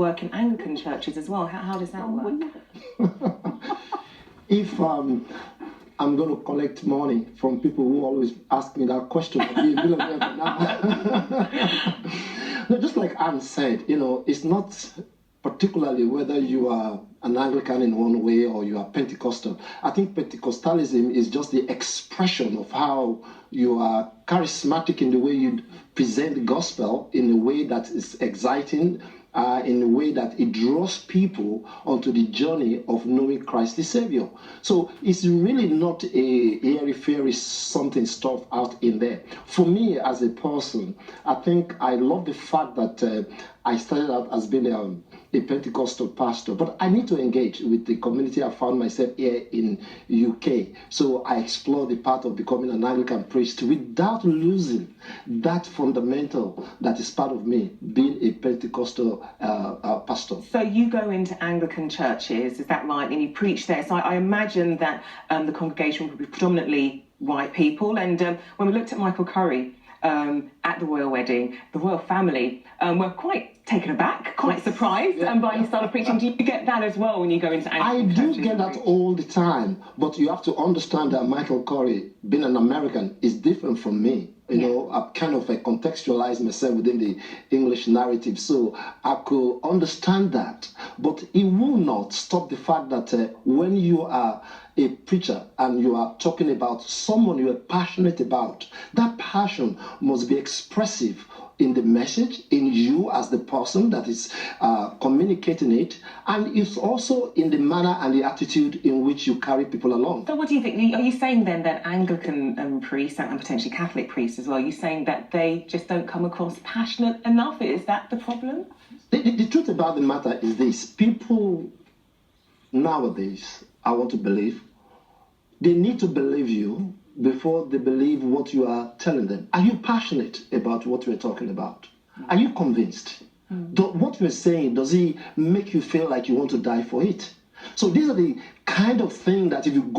work in Anglican churches as well. How does that work? If I'm going to collect money from people who always ask me that question, I'll be a billionaire for now. No, just like Anne said, it's not particularly whether you are an Anglican in one way or you are Pentecostal. I think Pentecostalism is just the expression of how you are charismatic in the way you present the gospel, in a way that is exciting, in a way that it draws people onto the journey of knowing Christ the Savior. So it's really not a airy-fairy something stuff out in there. For me as a person, I think I love the fact that I started out as being a Pentecostal pastor, but I need to engage with the community. I found myself here in UK, so I explore the path of becoming an Anglican priest without losing that fundamental that is part of me, being a Pentecostal pastor. So you go into Anglican churches, is that right? And you preach there. So I imagine that the congregation would be predominantly white people. And when we looked at Michael Curry at the royal wedding, the royal family were quite taken aback, quite surprised by his style of preaching. Do you get that as well when you go into Anglican churches? I do get that all the time, but you have to understand that Michael Curry, being an American, is different from me. I've kind of contextualized myself within the English narrative, so I could understand that. But it will not stop the fact that when you are a preacher and you are talking about someone you are passionate about, that passion must be expressive in the message, in you as the person that is communicating it, and it's also in the manner and the attitude in which you carry people along. So what do you think? Are you saying then that Anglican priests and potentially Catholic priests as well, are you saying that they just don't come across passionate enough? Is that the problem? The truth about the matter is this: people nowadays, I want to believe, they need to believe you before they believe what you are telling them. Are you passionate about what we're talking about? Are you convinced? What we're saying, does it make you feel like you want to die for it? So these are the kind of thing that if you go